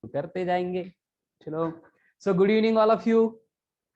करते जाएंगे। चलो, so good evening all of you.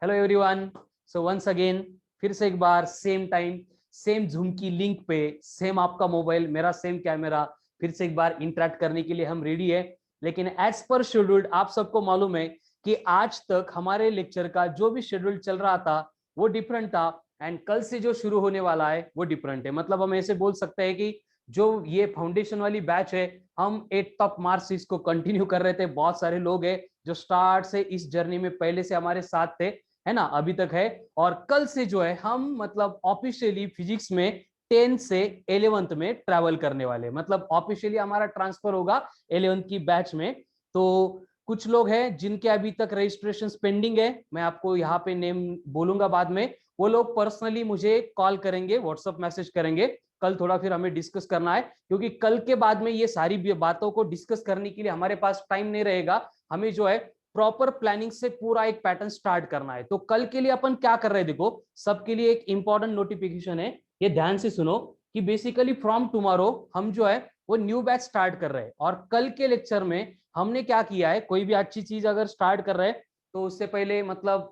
Hello everyone. So once again फिर से एक बार सेम टाइम सेम जूम की लिंक पे सेम आपका मोबाइल मेरा सेम कैमरा फिर से एक बार इंटरेक्ट करने के लिए हम रेडी है। लेकिन एज पर शेड्यूल्ड आप सबको मालूम है कि आज तक हमारे लेक्चर का जो भी शेड्यूल चल रहा था वो डिफरेंट था एंड कल से जो शुरू होने वाला है वो डिफरेंट है। मतलब हम ऐसे बोल सकते हैं कि जो ये फाउंडेशन वाली बैच है हम 8 मार्च से इसको कंटिन्यू कर रहे थे। बहुत सारे लोग हैं जो स्टार्ट से इस जर्नी में पहले से हमारे साथ थे, है ना, अभी तक है। और कल से जो है हम मतलब ऑफिशियली फिजिक्स में 10 से 11th में ट्रैवल करने वाले, मतलब ऑफिशियली हमारा ट्रांसफर होगा 11th की बैच में। तो कुछ लोग हैं जिनके अभी तक रजिस्ट्रेशन पेंडिंग है, मैं आपको यहाँ पे नेम बोलूंगा बाद में। वो लोग पर्सनली मुझे कॉल करेंगे, व्हाट्सएप मैसेज करेंगे। कल थोड़ा फिर हमें डिस्कस करना है क्योंकि कल के बाद में ये सारी बातों को डिस्कस करने के लिए हमारे पास टाइम नहीं रहेगा। हमें जो है प्रॉपर प्लानिंग से पूरा एक पैटर्न स्टार्ट करना है। तो कल के लिए अपन क्या कर रहे हैं, देखो सबके लिए एक इंपॉर्टेंट नोटिफिकेशन है, ये ध्यान से सुनो कि बेसिकली फ्रॉम टुमारो हम जो है वो न्यू बैच स्टार्ट कर रहे हैं। और कल के लेक्चर में हमने क्या किया है, कोई भी अच्छी चीज अगर स्टार्ट कर रहे हैं तो उससे पहले मतलब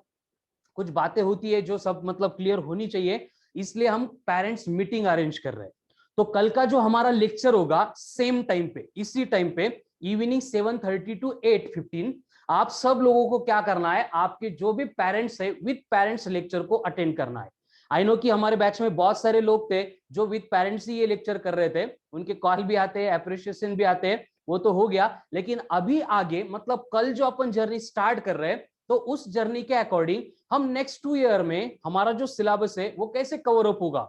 कुछ बातें होती है जो सब मतलब क्लियर होनी चाहिए, इसलिए हम पेरेंट्स मीटिंग अरेंज कर रहे हैं। तो कल का जो हमारा लेक्चर होगा सेम टाइम पे, इसी टाइम पे इवनिंग 7:30 to 8:15, आप सब लोगों को क्या करना है, आपके जो भी पेरेंट्स है विद पेरेंट्स लेक्चर को अटेंड करना है। आई नो कि हमारे बैच में बहुत सारे लोग थे जो विद पेरेंट्स ही ये लेक्चर कर रहे थे, उनके कॉल भी आते हैं, अप्रिशिएशन भी आते हैं, वो तो हो गया। लेकिन अभी आगे मतलब कल जो अपन जर्नी स्टार्ट कर रहे हैं तो उस जर्नी के अकॉर्डिंग हम नेक्स्ट 2 ईयर में हमारा जो सिलेबस है वो कैसे कवर अप होगा,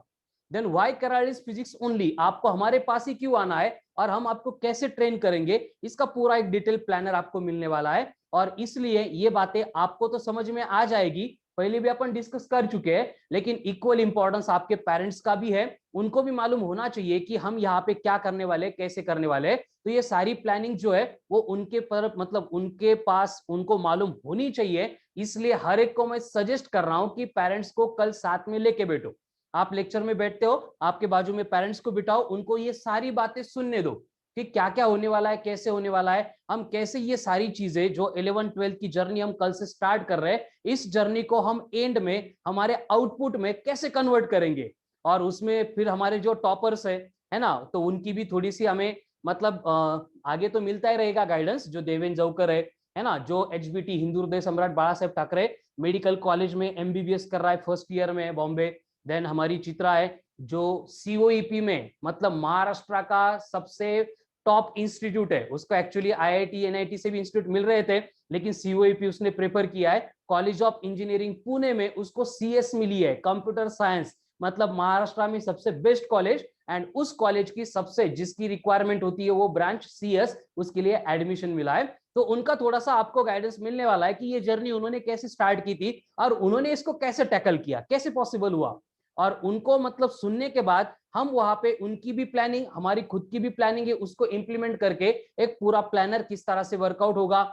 देन व्हाई करालीज फिजिक्स ओनली, आपको हमारे पास ही क्यों आना है और हम आपको कैसे ट्रेन करेंगे, इसका पूरा एक डिटेल प्लानर आपको मिलने वाला है। और इसलिए ये बातें आपको तो समझ में आ जाएगी, पहले भी अपन डिस्कस कर चुके हैं, लेकिन इक्वल इंपॉर्टेंस आपके पेरेंट्स का भी है, उनको भी मालूम होना चाहिए कि हम यहाँ पे क्या करने वाले, कैसे करने वाले। तो ये सारी प्लानिंग जो है वो उनके पर मतलब उनके पास उनको मालूम होनी चाहिए। इसलिए हर एक को मैं सजेस्ट कर रहा हूं कि पेरेंट्स को कल साथ में लेके बैठो। आप लेक्चर में बैठते हो, आपके बाजू में पेरेंट्स को बिठाओ, उनको ये सारी बातें सुनने दो कि क्या क्या होने वाला है, कैसे होने वाला है, हम कैसे ये सारी चीजें जो 11th-12th की जर्नी हम कल से स्टार्ट कर रहे हैं, इस जर्नी को हम एंड में हमारे आउटपुट में कैसे कन्वर्ट करेंगे। और उसमें फिर हमारे जो टॉपर्स है ना, तो उनकी भी थोड़ी सी हमें मतलब आगे तो मिलता ही रहेगा गाइडेंस, जो देवेंद्र जौकर है ना, जो HBT हिंदू हृदय सम्राट बाला साहेब ठाकरे मेडिकल कॉलेज में MBBS कर रहा है, फर्स्ट ईयर में बॉम्बे। देन हमारी चित्रा है जो COEP में मतलब महाराष्ट्र का सबसे टॉप इंस्टीट्यूट है, उसको एक्चुअली IIT NIT से भी इंस्टीट्यूट मिल रहे थे, लेकिन COEP उसने प्रेफर किया है। कॉलेज ऑफ इंजीनियरिंग पुणे में उसको CS मिली है, कंप्यूटर साइंस, मतलब महाराष्ट्र में सबसे बेस्ट कॉलेज। एंड उस कॉलेज की सबसे जिसकी रिक्वायरमेंट होती है वो ब्रांच CS, उसके लिए एडमिशन मिला है। तो उनका थोड़ा सा आपको गाइडेंस मिलने वाला है कि ये जर्नी उन्होंने कैसे स्टार्ट की थी और उन्होंने इसको कैसे टैकल किया, कैसे पॉसिबल हुआ। और उनको मतलब सुनने के बाद हम वहां पे उनकी भी प्लानिंग, हमारी खुद की भी प्लानिंग है, उसको इंप्लीमेंट करके एक पूरा प्लानर किस तरह से वर्कआउट होगा।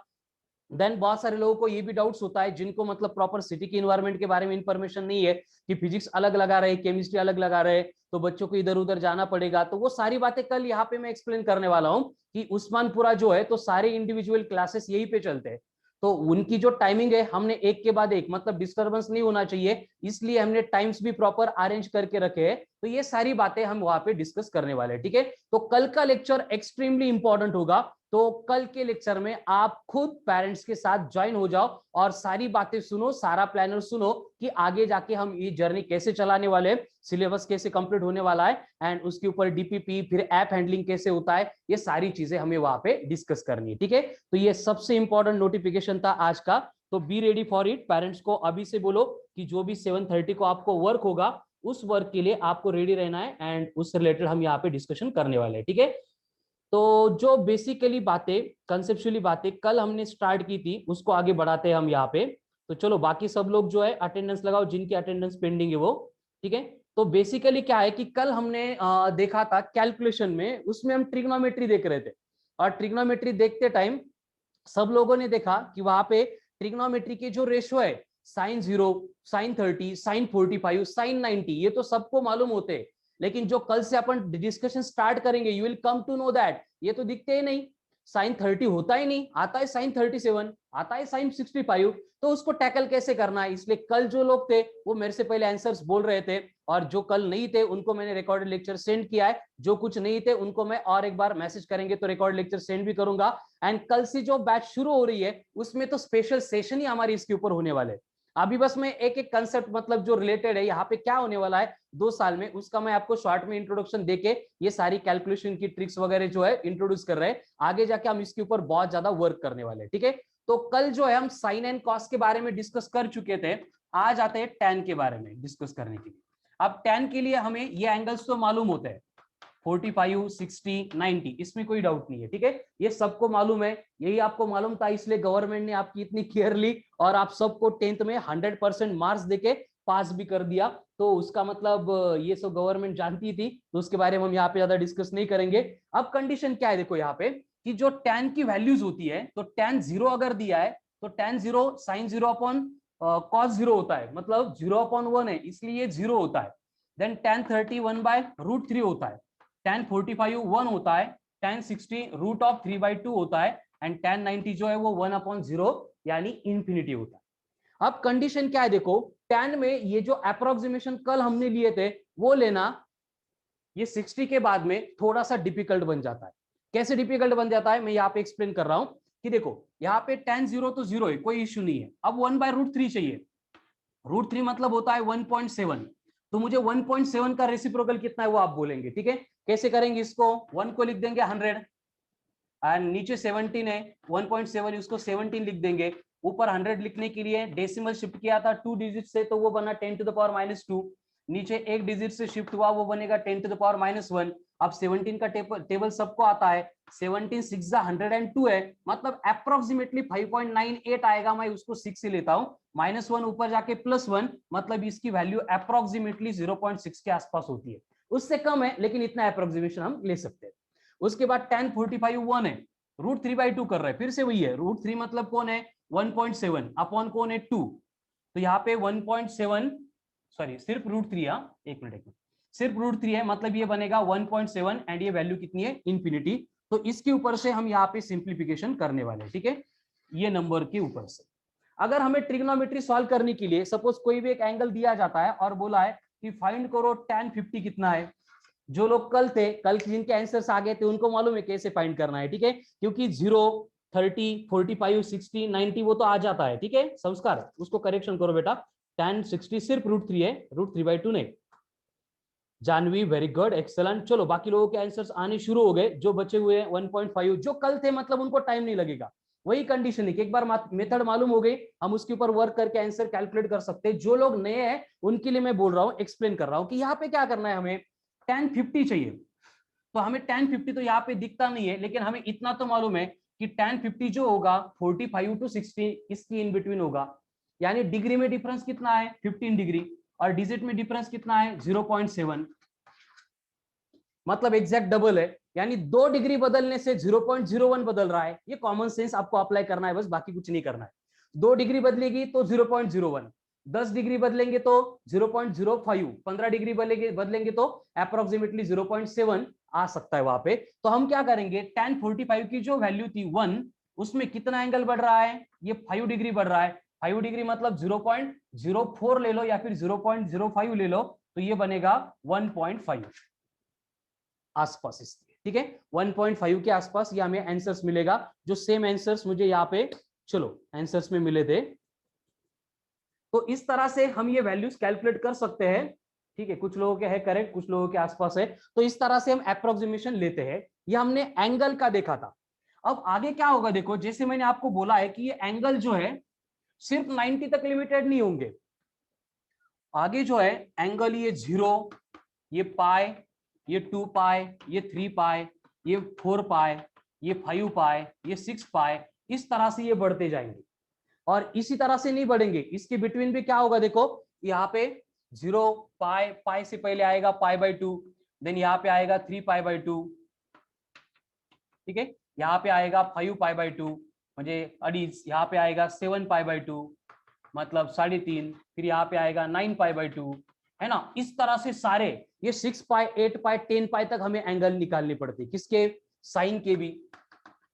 देन बहुत सारे लोगों को ये भी डाउट्स होता है जिनको मतलब प्रॉपर सिटी की इन्वायरमेंट के बारे में इंफॉर्मेशन नहीं है कि फिजिक्स अलग लगा रहे, केमिस्ट्री अलग लगा रहे, तो बच्चों को इधर उधर जाना पड़ेगा। तो वो सारी बातें कल यहाँ पे मैं एक्सप्लेन करने वाला हूँ कि उस्मानपुरा जो है तो सारे इंडिविजुअल क्लासेस यहीं पे चलते हैं। तो उनकी जो टाइमिंग है हमने एक के बाद एक मतलब डिस्टर्बेंस नहीं होना चाहिए, इसलिए हमने टाइम्स भी प्रॉपर अरेंज करके रखे हैं। तो ये सारी बातें हम वहां पे डिस्कस करने वाले हैं, ठीक है। तो कल का लेक्चर एक्सट्रीमली इंपॉर्टेंट होगा। तो कल के लेक्चर में आप खुद पेरेंट्स के साथ ज्वाइन हो जाओ और सारी बातें सुनो, सारा प्लानर सुनो कि आगे जाके हम ये जर्नी कैसे चलाने वाले हैं, सिलेबस कैसे कंप्लीट होने वाला है, एंड उसके ऊपर DPP फिर ऐप हैंडलिंग कैसे होता है, ये सारी चीजें हमें वहां पे डिस्कस करनी है, ठीक है। तो ये सबसे इंपॉर्टेंट नोटिफिकेशन था आज का। तो be ready for it, parents को अभी से बोलो कि जो भी 7:30 को आपको वर्क होगा उस वर्क के लिए आपको रेडी रहना है, एंड उससे रिलेटेड हम यहाँ पे डिस्कशन करने वाले हैं, ठीक है। तो जो बेसिकली बातें, कंसेप्चुअली बातें कल हमने स्टार्ट की थी उसको आगे बढ़ाते हैं हम यहाँ पे। तो चलो बाकी सब लोग जो है अटेंडेंस लगाओ, जिनकी अटेंडेंस पेंडिंग है वो, ठीक है। तो बेसिकली क्या है कि कल हमने देखा था कैलकुलेशन में, उसमें हम ट्रिग्नोमेट्री देख रहे थे। और ट्रिग्नोमेट्री देखते टाइम सब लोगों ने देखा कि वहां पे ट्रिग्नोमेट्री के जो रेशो है sin 0, sin 30, sin 45, sin 90, ये तो सबको मालूम होते हैं। लेकिन जो कल से अपन डिस्कशन स्टार्ट करेंगे you will come to know that ये तो दिखते ही नहीं। साइन 30 होता ही नहीं, आता है साइन 37, आता है साइन 65, तो उसको टैकल कैसे करना है। इसलिए कल जो लोग थे वो मेरे से पहले आंसर्स बोल रहे थे, और जो कल नहीं थे उनको मैंने रिकॉर्डेड लेक्चर सेंड किया है, जो कुछ नहीं थे उनको मैं और एक बार मैसेज करेंगे तो रिकॉर्ड लेक्चर सेंड भी करूंगा। एंड कल से जो बैच शुरू हो रही है उसमें तो स्पेशल सेशन ही हमारी इसके ऊपर होने वाले। अभी बस मैं एक एक कंसेप्ट मतलब जो रिलेटेड है यहाँ पे क्या होने वाला है 2 साल में, उसका मैं आपको शॉर्ट में इंट्रोडक्शन देके ये सारी कैलकुलेशन की ट्रिक्स वगैरह जो है इंट्रोड्यूस कर रहे हैं। आगे जाके हम इसके ऊपर बहुत ज्यादा वर्क करने वाले हैं, ठीक है। तो कल जो है हम साइन एंड कॉस के बारे में डिस्कस कर चुके थे, आज आते हैं टैन के बारे में डिस्कस करने के लिए। अब टैन के लिए हमें ये एंगल्स तो मालूम होते हैं, 45, 60, 90, इसमें कोई डाउट नहीं है, ठीक है, ये सबको मालूम है। यही आपको मालूम था, इसलिए गवर्नमेंट ने आपकी इतनी केयर ली और आप सबको 10th में 100% मार्क्स देके पास भी कर दिया। तो उसका मतलब ये सब गवर्नमेंट जानती थी, तो उसके बारे में हम यहाँ पे ज्यादा डिस्कस नहीं करेंगे। अब कंडीशन क्या है देखो यहाँ पे, कि जो tan की वैल्यूज होती है, तो tan 0 अगर दिया है तो tan 0 sin 0 अपॉन cos 0 होता है, मतलब 0/1 है इसलिए 0 होता है। देन tan 30 1/√3 होता है, tan 45 1 होता है, tan 60 √3/2 होता है, एंड tan 90 जो है वो 1/0 यानी इंफिनिटी होता है। अब कंडीशन क्या है देखो, tan में ये जो अप्रोक्सीमेशन कल हमने लिए थे वो लेना, ये 60 के बाद में थोड़ा सा डिफिकल्ट बन जाता है। कैसे डिफिकल्ट बन जाता है मैं यहाँ पे एक्सप्लेन कर रहा हूं, कि देखो यहाँ पे tan 0 तो 0 है, कोई इश्यू नहीं है। अब 1/√3 चाहिए, √3 मतलब होता है 1.7, तो मुझे 1.7 का रेसिप्रोकल कितना है वो आप बोलेंगे, ठीक है। कैसे करेंगे इसको, 1 को लिख देंगे 100, एंड नीचे 17 है, 1.7 उसको 17 लिख देंगे। ऊपर 100 लिखने के लिए डेसिमल शिफ्ट किया था 2 डिजिट से, तो वो बना 10⁻²। नीचे एक डिजिट से शिफ्ट हुआ, वो बनेगा 10⁻1। अब 17 का टेबल सबको आता है, 17 6 102 है, मतलब अप्रोक्सीमेटली 5.98 आएगा। मैं उसको 6 से लेता हूं, -1 ऊपर जाके +1, मतलब इसकी वैल्यू अप्रोक्सीमेटली 0.6 के आसपास होती है। उससे कम है लेकिन इतना अप्रोक्सीमेशन हम ले सकते हैं। उसके बाद tan 45 1 है, √3/2 कर रहा है, फिर से वही है, √3 मतलब कौन है 1.7 अपॉन कौन है 2, तो यहाँ पे 1.7 सॉरी सिर्फ √3, एक मिनट सिर्फ √3 है, मतलब ये बनेगा 1.7 एंड ये वैल्यू कितनी है इंफिनिटी। तो इसके ऊपर से हम यहाँ पे सिंप्लीफिकेशन करने वाले हैं, ठीक है, ये नंबर के ऊपर से। अगर हमें ट्रिग्नोमेट्री सॉल्व करने के लिए सपोज कोई भी एक एंगल दिया जाता है और बोला है कि फाइंड करो tan 50 कितना है, जो लोग कल थे, कल जिनके आंसर्स आ गए थे उनको मालूम है कैसे फाइंड करना है, ठीक है, क्योंकि 0 30 45 60 90 वो तो आ जाता है, ठीक है, संस्कार उसको करेक्शन करो बेटा। tan 60 सिर्फ √3 है, √3/2 नहीं। Janvi very good excellent. चलो बाकी लोगों के आंसर्स आने शुरू हो गए, जो बचे हुए 1.5 जो कल थे, मतलब उनको टाइम नहीं लगेगा। वही कंडीशन है कि एक बार मेथड मालूम हो गई, हम उसके ऊपर वर्क करके आंसर कैलकुलेट कर सकते हैं। जो लोग नए हैं उनके लिए मैं बोल रहा हूँ, एक्सप्लेन कर रहा हूँ कि यहाँ पे क्या करना है। हमें tan 50 चाहिए, तो हमें tan 50 तो यहाँ पे दिखता नहीं है, लेकिन हमें इतना तो मालूम है कि tan 50 जो होगा 45 to 60 इसकी इन बिटवीन होगा, यानी डिग्री में डिफरेंस कितना है 15 डिग्री, और डिजिट में डिफरेंस कितना है 0.7, मतलब एग्जैक्ट डबल है, यानी 2 डिग्री बदलने से 0.01 बदल रहा है। ये कॉमन सेंस आपको अप्लाई करना है, बस बाकी कुछ नहीं करना है। 2 डिग्री बदलेगी तो 0.01, 10 डिग्री बदलेंगे तो 0.05, 15 डिग्री बदलेंगे तो अप्रोक्सीमेटली 0.7 आ सकता है वहां पे। तो हम क्या करेंगे, tan 45 की जो वैल्यू थी 1, उसमें कितना एंगल बढ़ रहा है, ये 5 डिग्री बढ़ रहा है। 5 डिग्री मतलब 0.04 ले लो या फिर 0.05 ले लो, तो ये बनेगा 1.5 आसपास इसके, ठीक है, 1.5 के आसपास ये हमें आंसर्स मिलेगा, जो सेम आंसर्स मुझे यहाँ पे चलो आंसर्स में मिले थे। तो इस तरह से हम ये वैल्यूज कैलकुलेट कर सकते हैं, ठीक है, कुछ लोगों के है करेक्ट, कुछ लोगों के आसपास है, तो इस तरह से हम अप्रोक्सीमेशन लेते हैं। ये हमने एंगल का देखा था। अब आगे क्या होगा देखो, जैसे मैंने आपको बोला है कि ये एंगल जो है सिर्फ 90 तक लिमिटेड नहीं होंगे, आगे जो है एंगल ये 0, ये पाई, ये 2 पाई, ये 3 पाई, ये 4 पाई, ये 5 पाई, ये 6 पाई, इस तरह से ये बढ़ते जाएंगे। और इसी तरह से नहीं बढ़ेंगे, इसके बिटवीन भी क्या होगा देखो, यहाँ पे 0 पाई, पाई से पहले आएगा π/2, देन यहाँ पे आएगा 3 π/2, ठीक है, यहाँ पे आएगा 5 π/2, मुझे अड़ीस, यहाँ पे आएगा 7 π/2 मतलब 3.5, फिर यहाँ पे आएगा 9 π/2, है ना। इस तरह से सारे ये 6 पाई 8 पाई 10 पाई तक हमें एंगल निकालनी पड़ती है, किसके, साइन के भी,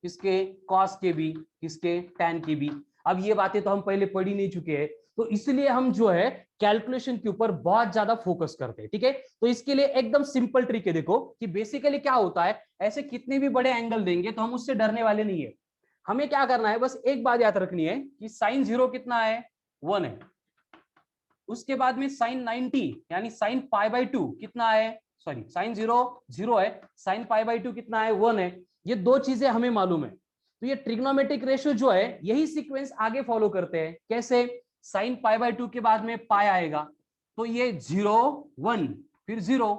किसके, कॉस के भी, किसके, टैन के भी। अब ये बातें तो हम पहले पढ़ ही नहीं चुके हैं, तो इसलिए हम जो है कैलकुलेशन के ऊपर बहुत ज्यादा फोकस करते हैं, ठीक है। तो इसके लिए एकदम सिंपल ट्रिक है, देखो कि बेसिकली क्या होता है, ऐसे कितने भी बड़े एंगल देंगे तो हम उससे डरने वाले नहीं है। हमें क्या करना है, बस एक बात याद रखनी है कि साइन 0 कितना है, 1 है। उसके बाद में साइन 90 यानी साइन π/2 कितना है, सॉरी साइन 0 0 है, साइन π/2 कितना है, 1 है। ये दो चीजें हमें मालूम है। तो ये ट्रिग्नोमेट्रिक रेशियो जो है यही सीक्वेंस आगे फॉलो करते हैं। कैसे, साइन π/2 के बाद में पाई आएगा, तो ये 0 1 फिर 0,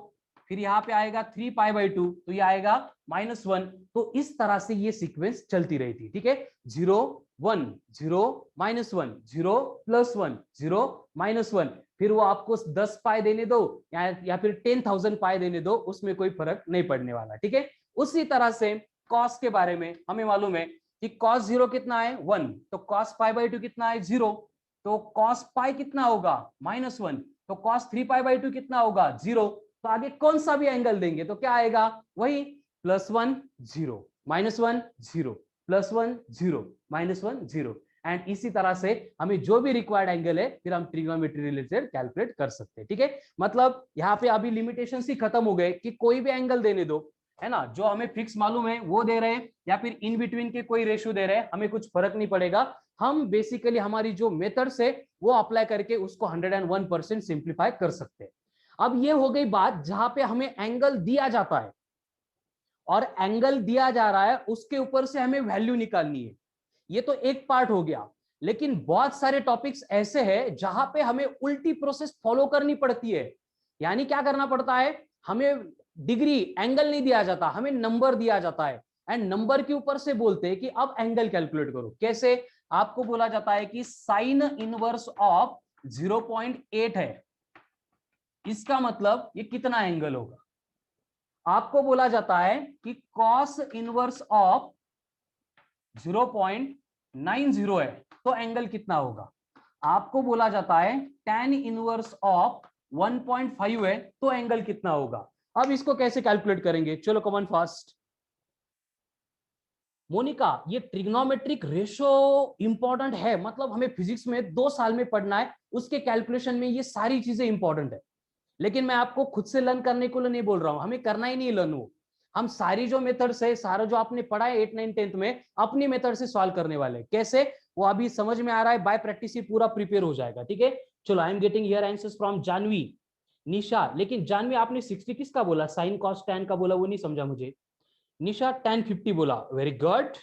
फिर यहाँ पे आएगा 3π/2, तो ये आएगा -1। तो इस तरह से ये सीक्वेंस चलती रही थी, ठीक है। 0 1 0 -1 0 +1 0 -1, फिर वो आपको 10 पाई देने दो या फिर 10,000 पाई देने दो, उसमें कोई फर्क नहीं पड़ने वाला, ठीक है। उसी तरह से कॉस के बारे में हमें मालूम है कि कॉस 0 कितना है, 1, तो कॉस π/2 कितना है, 0, तो कॉस पाई कितना होगा, -1, तो कॉस 3π/2 कितना होगा, 0। तो आगे कौन सा भी एंगल देंगे तो क्या आएगा, वही +1 0 -1 0 +1 0 -1 0। एंड इसी तरह से हमें जो भी रिक्वायर्ड एंगल है फिर हम ट्रिग्नोमेट्री रिलेटेड कैलकुलेट कर सकते हैं, ठीक है। मतलब यहाँ पे अभी लिमिटेशन ही खत्म हो गए कि कोई भी एंगल देने दो, है ना, जो हमें फिक्स मालूम है वो दे रहे हैं या फिर इन बिटवीन के कोई रेशियो दे रहे हैं, हमें कुछ फर्क नहीं पड़ेगा। हम बेसिकली हमारी जो मेथड्स है वो अप्लाई करके उसको 101% सिंप्लीफाई कर सकते हैं। अब ये हो गई बात जहां पे हमें एंगल दिया जाता है और एंगल दिया जा रहा है, उसके ऊपर से हमें वैल्यू निकालनी है। ये तो एक पार्ट हो गया, लेकिन बहुत सारे टॉपिक्स ऐसे हैं जहां पे हमें उल्टी प्रोसेस फॉलो करनी पड़ती है। यानी क्या करना पड़ता है, हमें डिग्री एंगल नहीं दिया जाता, हमें नंबर दिया जाता है, एंड नंबर के ऊपर से बोलते हैं कि अब एंगल कैलकुलेट करो। कैसे, आपको बोला जाता है कि साइन इनवर्स ऑफ 0.8 है, इसका मतलब ये कितना एंगल होगा। आपको बोला जाता है कि कॉस इनवर्स ऑफ 0.90 है, तो एंगल कितना होगा। आपको बोला जाता है tan इनवर्स ऑफ 1.5 है, तो एंगल कितना होगा। अब इसको कैसे कैलकुलेट करेंगे, चलो कमन फास्ट। मोनिका, ये ट्रिग्नोमेट्रिक रेशियो इंपॉर्टेंट है, मतलब हमें फिजिक्स में 2 साल में पढ़ना है, उसके कैलकुलेशन में ये सारी चीजें इंपॉर्टेंट है। लेकिन मैं आपको खुद से लर्न करने को नहीं बोल रहा हूं, हमें करना ही नहीं लर्न, वो हम सारी जो मेथड्स है, सारा जो आपने पढ़ा है 8 9 10th में, अपनी मेथड से सॉल्व करने वाले। कैसे, वो अभी समझ में आ रहा है, बाय प्रैक्टिस ही पूरा प्रिपेयर हो जाएगा, ठीक है। चलो, I am getting here answers from Janvi, Nisha. लेकिन जानवी आपने 60 किसका बोला, साइन कॉस टैन का बोला, वो नहीं समझा मुझे। निशा tan 50 बोला, वेरी गुड।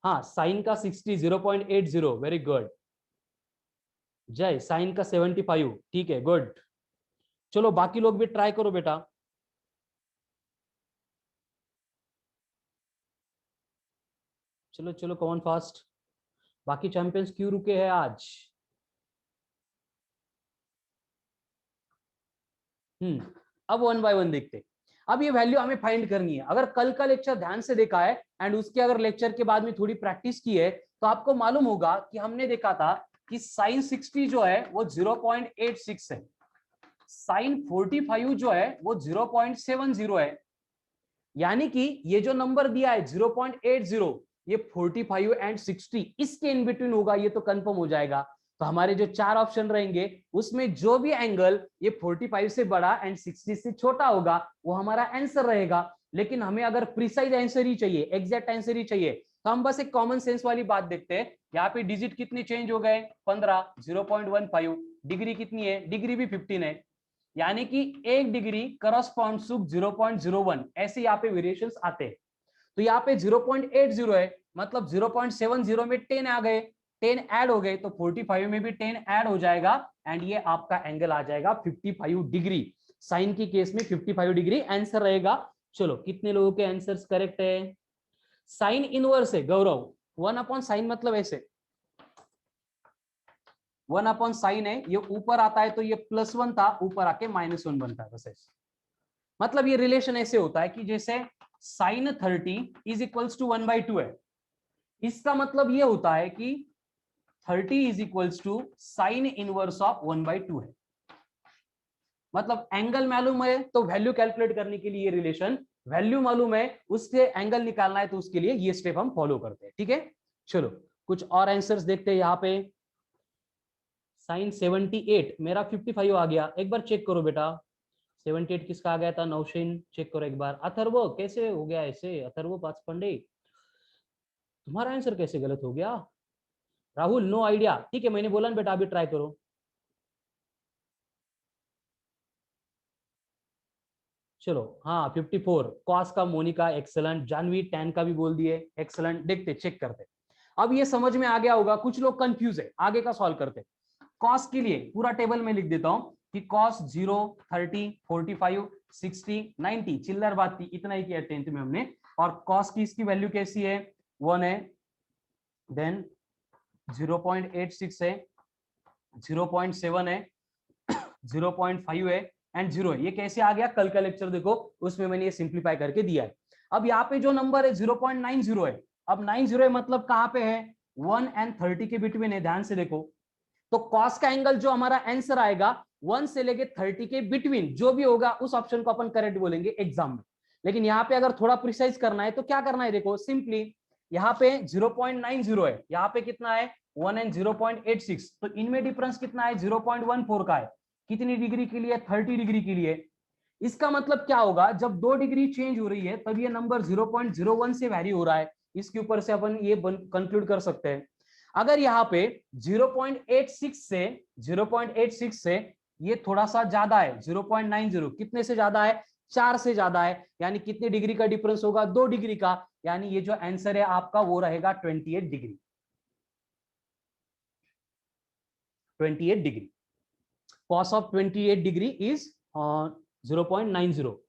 हाँ, साइन का 60 0.80, वेरी गुड। जय, साइन का 75, ठीक है, गुड। चलो बाकी लोग भी ट्राई करो बेटा। चलो चलो कौन फास्ट, बाकी चैंपियंस क्यों रुके हैं आज। अब 1 बाय 1 देखते। अब ये वैल्यू हमें फाइंड करनी है। अगर कल का लेक्चर ध्यान से देखा है एंड उसके अगर लेक्चर के बाद में थोड़ी प्रैक्टिस की है, तो आपको मालूम होगा कि हमने देखा था कि साइन 60 जो है वो 0.86 है, साइन 45 जो है वो 0.70 है। यानी कि ये जो नंबर दिया है 0.80, ये 45 एंड 60 इसके इन बिटवीन होगा, ये तो कंफर्म हो जाएगा। तो हमारे जो 4 ऑप्शन रहेंगे उसमें जो भी एंगल ये 45 से बड़ा एंड 60 से छोटा होगा वो हमारा आंसर रहेगा। लेकिन हमें अगर प्रिसाइज आंसर ही चाहिए, एग्जैक्ट आंसर ही चाहिए, तो हम बस एक कॉमन सेंस वाली बात देखते हैं। यहाँ पे डिजिट कितने चेंज हो गए, 15, 0.15, डिग्री कितनी है, डिग्री भी 15 है, यानी कि 1 डिग्री करस्पॉन्ड टू 0.01, ऐसे यहाँ पे वेरिएशंस आते हैं। तो यहाँ पे 0.80 है, मतलब 0.70 में 10 आ गए, 10 ऐड हो गए, तो 45 में भी 10 ऐड हो जाएगा एंड ये आपका एंगल आ जाएगा 55 डिग्री। साइन की केस में 55 डिग्री आंसर रहेगा। चलो, कितने लोगों के आंसर्स करेक्ट है। साइन इनवर्स है गौरव, 1/sin मतलब ऐसे 1/sin है, ये ऊपर आता है तो ये +1 था, ऊपर आके -1 बनता है, बस ऐसे। मतलब ये रिलेशन ऐसे होता है कि जैसे साइन 30 इज इक्वल्स टू 1/2 है, इसका मतलब ये होता है कि 30 is equals to sine inverse of 1/2 है। मतलब एंगल मालूम है तो वैल्यू कैलकुलेट करने के लिए ये रिलेशन वैल्यू मालूम है, उससे एंगल निकालना है, तो उसके लिए ये स्टेप हम फॉलो करते हैं। ठीक है, चलो कुछ और आंसर्स देखते हैं। यहाँ पे साइन 78, मेरा 55 आ गया। एक बार चेक करो बेटा, 78 किसका आ गया था? नौशीन, चेक करो एक बार। अथर्व कैसे हो गया ऐसे? अथर्व पाचपंडे, तुम्हारा आंसर कैसे गलत हो गया? राहुल नो आइडिया, ठीक है, मैंने बोला ना बेटा, अभी ट्राई करो। चलो हाँ 54, कॉस का मोनिका एक्सेलेंट, जानवी टैन का भी बोल दिए एक्सेलेंट। देखते चेक करते, अब ये समझ में आ गया होगा। कुछ लोग कंफ्यूज है, आगे का सॉल्व करते। कॉस के लिए पूरा टेबल में लिख देता हूं कि कॉस 0, 30, 45, 60, 90, चिल्लर बात थी, इतना ही किया 10th में हमने। और कॉस की इसकी वैल्यू कैसी है? 1 है, देन 0.86 है, 0.7 है, 0.5 है एंड 0 है। ये कैसे आ गया? कल का लेक्चर देखो, उसमें मैंने ये सिंप्लीफाई करके दिया है। अब यहाँ पे जो नंबर है 0.90 है। अब 90 है मतलब कहां पे है? 1 एंड 30 के बिटवीन है, ध्यान से देखो। तो कॉस का एंगल जो हमारा आंसर आएगा 1 से लेके 30 के बिटवीन जो भी होगा, उस ऑप्शन को अपन करेक्ट बोलेंगे एग्जाम में। लेकिन यहाँ पे अगर थोड़ा प्रिसाइज करना है तो क्या करना है? देखो सिंपली, यहाँ पे 0.90 है, यहाँ पे कितना है? 1 एंड 0.86, तो इनमें डिफरेंस कितना है? 0.14 का है। कितनी डिग्री के लिए? 30 डिग्री के लिए। इसका मतलब क्या होगा? जब 2 डिग्री चेंज हो रही है तब ये नंबर 0.01 से वैरी हो रहा है। इसके ऊपर से अपन ये कंक्लूड कर सकते हैं। अगर यहाँ पे 0.86 से ये थोड़ा सा ज्यादा है, 0.90 कितने से ज्यादा है? 4 से ज्यादा है, यानी कितने डिग्री का डिफरेंस होगा? 2 डिग्री का। यानी ये जो आंसर है आपका वो रहेगा 28 degree. 28 degree, cos of 28 degree is 0.90।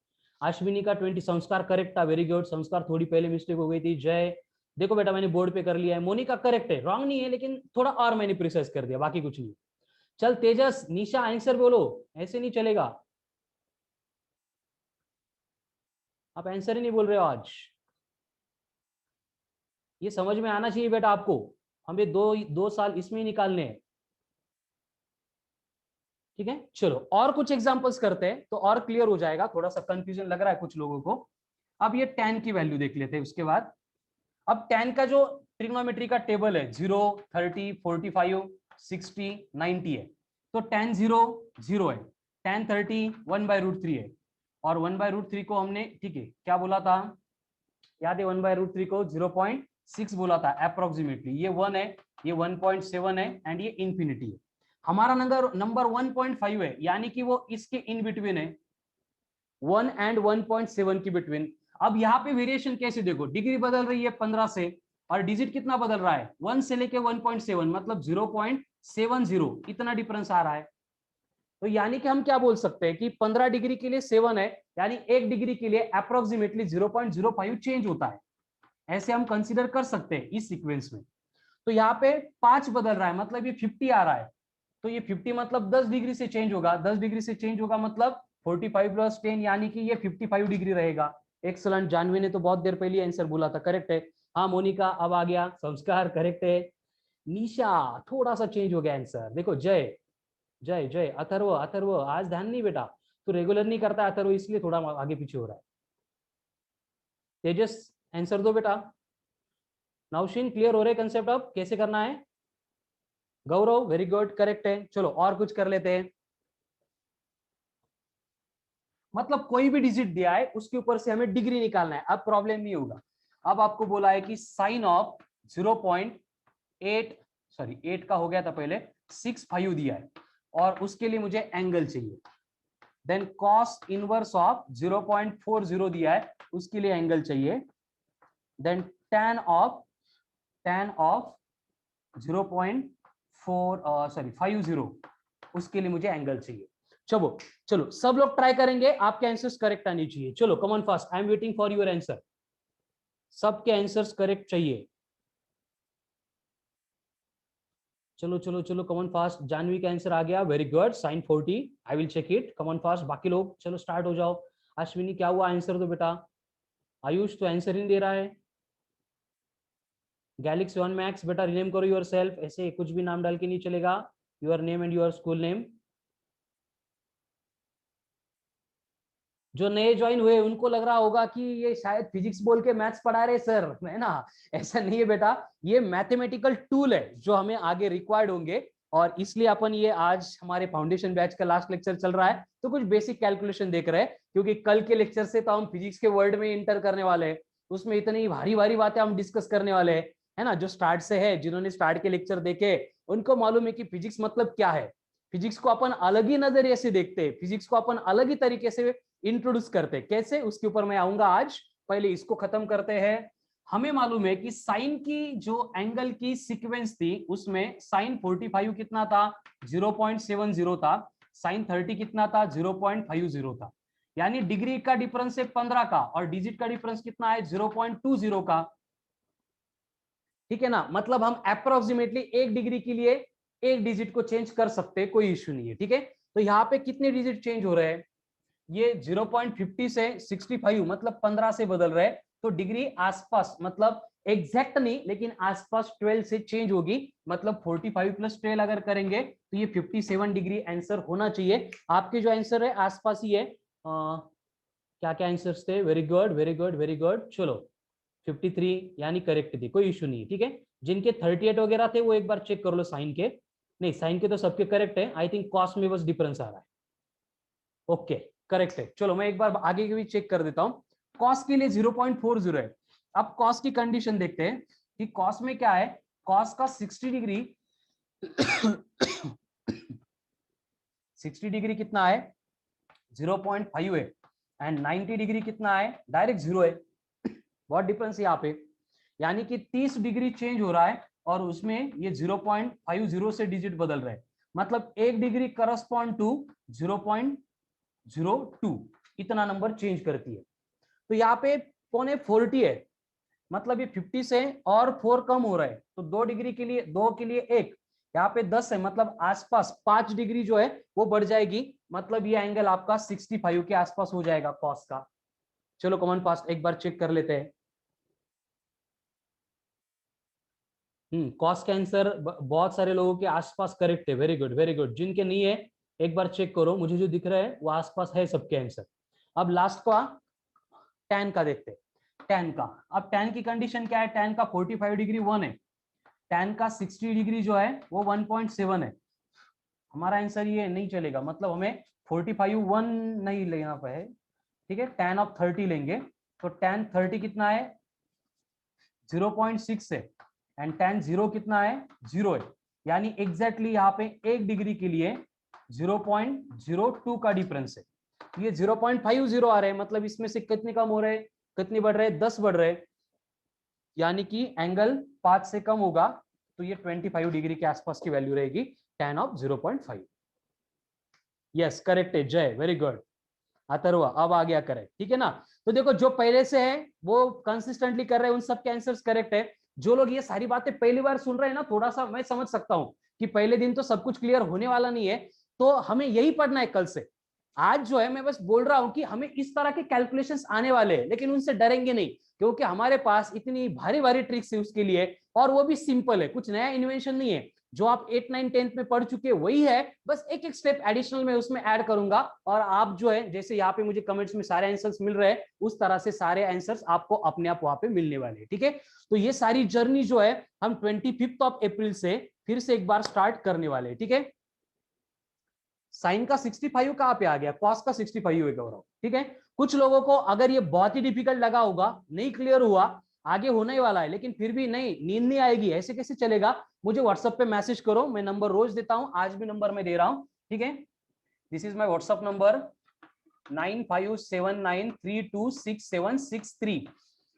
Ashwini का 20, संस्कार करेक्ट था, वेरी गुड। संस्कार थोड़ी पहले मिस्टेक हो गई थी। जय, देखो बेटा मैंने बोर्ड पे कर लिया है। मोनिका करेक्ट है, रॉन्ग नहीं है, लेकिन थोड़ा और मैंने प्रिसाइज कर दिया, बाकी कुछ नहीं। चल तेजस, निशा आंसर बोलो, ऐसे नहीं चलेगा। आप आंसर ही नहीं बोल रहे हो आज। ये समझ में आना चाहिए बेटा आपको, हमें दो साल इसमें ही निकालने हैं। ठीक है, चलो और कुछ एग्जांपल्स करते हैं तो और क्लियर हो जाएगा। थोड़ा सा कंफ्यूजन लग रहा है कुछ लोगों को। अब ये tan की वैल्यू देख लेते हैं उसके बाद। अब tan का जो ट्रिग्नोमेट्री का टेबल है 0, 30, 45, 60, 90 है। तो tan 0 0 है, tan 30 1/√3 है, और 1/√3 को हमने, ठीक है क्या बोला था याद है? 1/√3 को 0.6 बोला था अप्रोक्सीमेटली। ये 1 है, ये 1.7 है एंड ये इंफिनिटी है। हमारा नंबर 1.5 है, यानी कि वो इसके इन बिटवीन है, 1 एंड 1.7 की बिटवीन। अब यहाँ पे वेरिएशन कैसे देखो, डिग्री बदल रही है 15 से, और डिजिट कितना बदल रहा है? 1 से लेके 1.7, मतलब 0.70, इतना डिफरेंस आ रहा है। तो यानी कि हम क्या बोल सकते हैं कि 15 डिग्री के लिए 7 है, यानी 1 डिग्री के लिए अप्रोक्सीमेटली 0.05 चेंज होता है। ऐसे हम कंसीडर कर सकते हैं इस सीक्वेंस में। तो यहाँ पे 5 बदल रहा है, मतलब ये 50 आ रहा है। तो ये 50 मतलब 10 डिग्री से चेंज होगा, 10 डिग्री से चेंज होगा मतलब 45 + 10, यानी कि ये 55 डिग्री रहेगा। एक्सलेंट, जानवी ने तो बहुत देर पहले आंसर बोला था, करेक्ट है। हाँ मोनिका अब आ गया, संस्कार करेक्ट है। निशा थोड़ा सा चेंज हो गया आंसर, देखो जय, जय जय, अथर्व, अथर्व आज ध्यान नहीं बेटा, तो रेगुलर नहीं करता अथर्व, इसलिए थोड़ा आगे पीछे हो रहा है। तेजस आंसर दो बेटा। नौशीन क्लियर हो रहे कंसेप्ट अब कैसे करना है? गौरव वेरी गुड, करेक्ट है। चलो और कुछ कर लेते हैं। मतलब कोई भी डिजिट दिया है उसके ऊपर से हमें डिग्री निकालना है, अब प्रॉब्लम नहीं होगा। अब आपको बोला है कि साइन ऑफ 0.8, सॉरी 8 का हो गया था पहले, 65 दिया है, और उसके लिए मुझे एंगल चाहिए। देन कॉस इनवर्स ऑफ 0.40 दिया है, उसके लिए एंगल चाहिए। देन tan ऑफ 0.50, उसके लिए मुझे एंगल चाहिए। चलो चलो सब लोग ट्राई करेंगे, आपके आंसर्स करेक्ट आने चाहिए। चलो कम on fast, I am waiting for your answer. सबके आंसर्स करेक्ट चाहिए। चलो चलो चलो कम ऑन फास्ट। जानवी का आंसर आ गया, very good, sine 40, I will check it. Come on fast बाकी लोग, चलो स्टार्ट हो जाओ। अश्विनी क्या हुआ? आंसर दो बेटा। आयुष तो आंसर ही दे रहा है। गैलेक्सी 1 मैक्स बेटा रिनेम करो योर सेल्फ, ऐसे कुछ भी नाम डाल के नहीं चलेगा, your name and your school name. जो नए ज्वाइन हुए उनको लग रहा होगा कि ये शायद फिजिक्स बोल के मैथ्स पढ़ा रहे सर, है ना? ऐसा नहीं है बेटा, ये मैथमेटिकल टूल है जो हमें आगे रिक्वायर्ड होंगे, और इसलिए अपन ये आज हमारे फाउंडेशन बैच का लास्ट लेक्चर चल रहा है, तो कुछ बेसिक कैलकुलेशन देख रहे हैं, क्योंकि कल के लेक्चर से तो हम फिजिक्स के वर्ल्ड में इंटर करने वाले हैं, उसमें इतनी भारी भारी बातें हम डिस्कस करने वाले हैं, है ना? जो स्टार्ट से है, जिन्होंने स्टार्ट के लेक्चर देखे उनको मालूम है कि फिजिक्स मतलब क्या है। फिजिक्स को अपन अलग ही नजरिए से देखते हैं, फिजिक्स को अपन अलग ही तरीके से इंट्रोड्यूस करते हैं, कैसे उसके ऊपर मैं आऊंगा आज। पहले इसको खत्म करते हैं। हमें मालूम है कि साइन की जो एंगल की सीक्वेंस थी उसमें साइन 45 कितना था, 0.70 था, साइन 30 कितना था, 0.50 था, यानी डिग्री का डिफरेंस है 15 का, और डिजिट का डिफरेंस कितना है, 0.20 का। ठीक है ना? मतलब हम अप्रोक्सीमेटली 1 डिग्री के लिए 1 डिजिट को चेंज कर सकते हैं, कोई इश्यू नहीं है। ठीक है, तो यहाँ पे कितने डिजिट चेंज हो रहे हैं, ये 0.50 से 65 मतलब 15 से बदल रहे हैं, तो डिग्री आसपास, मतलब एग्जैक्ट नहीं लेकिन आसपास 12 से चेंज होगी, मतलब 45 प्लस 12 अगर करेंगे तो ये 57 डिग्री आंसर होना चाहिए। आपके जो आंसर है आसपास ही है। क्या क्या आंसर्स थे? Very good very good very good, चलो 53 यानी करेक्ट थी, कोई इशू नहीं है। ठीक है, जिनके 38 वगैरह थे वो एक बार चेक कर लो साइन के, नहीं साइन के तो सबके करेक्ट है, आई थिंक कॉस्ट में बस डिफरेंस आ रहा है। ओके, करेक्ट है। चलो मैं एक बार आगे के भी चेक कर देता हूं। कॉस के लिए 0.40 है। अब कॉस की कंडीशन देखते हैं कि कॉस में क्या है। कॉस का 60 डिग्री 60 डिग्री कितना है, 0.5 है, एंड 90 डिग्री कितना है, डायरेक्ट 0 है। बहुत डिफरेंस है यहाँ पे, यानी कि 30 डिग्री चेंज हो रहा है, और उसमें ये 0.50 से डिजिट बदल रहे हैं, मतलब 1 डिग्री करस्पॉन्ड टू 0.02, इतना नंबर चेंज करती है। तो यहाँ पे 0.40 है, मतलब ये 50 से और 4 कम हो रहा है, तो 2 डिग्री के लिए 2 के लिए 1, यहाँ पे 10 है, मतलब आसपास 5 डिग्री जो है वो बढ़ जाएगी, मतलब ये एंगल आपका 65 के आसपास हो जाएगा कॉस का। चलो कॉमन पास एक बार चेक कर लेते हैं। कॉस का आंसर बहुत सारे लोगों के आसपास करेक्ट है, वेरी गुड वेरी गुड। जिनके नहीं है एक बार चेक करो, मुझे जो दिख रहा है वो आसपास है सबके आंसर। अब लास्ट का टैन का देखते हैं। टैन का, अब टैन की कंडीशन क्या है, टैन का 45 डिग्री 1 है, टैन का 60 डिग्री जो है वो 1.7 है। हमारा आंसर ये नहीं चलेगा, मतलब हमें 45 1 नहीं लेना पाए। ठीक है, टैन ऑफ 30 लेंगे, तो टैन 30 कितना है, 0.6 है, एंड टैन 0 कितना है, 0 है, यानी एग्जैक्टली यहाँ पे 1 डिग्री के लिए 0.02 का डिफरेंस है। ये 0.50 आ रहे हैं, मतलब इसमें से कितने कम हो रहे हैं, कितने बढ़ रहे हैं, 10 बढ़ रहे हैं, यानी कि एंगल 5 से कम होगा, तो ये 25 डिग्री के आसपास की वैल्यू रहेगी, tan ऑफ 0.5। यस करेक्ट है जय, वेरी गुड। अथर्वा अब आ गया करेक्ट, ठीक है ना? तो देखो जो पहले से है वो कंसिस्टेंटली कर रहे हैं, उन सब के आंसर्स करेक्ट है। जो लोग ये सारी बातें पहली बार सुन रहे हैं ना, थोड़ा सा मैं समझ सकता हूं कि पहले दिन तो सब कुछ क्लियर होने वाला नहीं है, तो हमें यही पढ़ना है कल से। आज जो है मैं बस बोल रहा हूं कि हमें इस तरह के कैलकुलेशंस आने वाले हैं, लेकिन उनसे डरेंगे नहीं, क्योंकि हमारे पास इतनी भारी भारी ट्रिक्स है उसके लिए, और वो भी सिंपल है, कुछ नया इन्वेंशन नहीं है। जो आप 8 9 10th में पढ़ चुके वही है, बस एक एक स्टेप एडिशनल में उसमें ऐड करूंगा, और आप जो है जैसे यहाँ पे मुझे कमेंट्स में सारे आंसर्स मिल रहे हैं, उस तरह से सारे आंसर्स आपको अपने आप वहां पे मिलने वाले हैं। ठीक है, तो ये सारी जर्नी जो है हम 25 अप्रैल से फिर से एक बार स्टार्ट करने वाले हैं। ठीक है, साइन का 65 कहाँ पे आ गया, कॉस का 65 है गौरव। ठीक है, कुछ लोगों को अगर ये बहुत ही डिफिकल्ट लगा होगा, नहीं क्लियर हुआ, आगे होने ही वाला है, लेकिन फिर भी नहीं, नींद नहीं आएगी, ऐसे कैसे चलेगा, मुझे व्हाट्सएप पे मैसेज करो, मैं नंबर रोज देता हूं, आज भी नंबर मैं दे रहा हूं। ठीक है, this is my WhatsApp number 9579326763।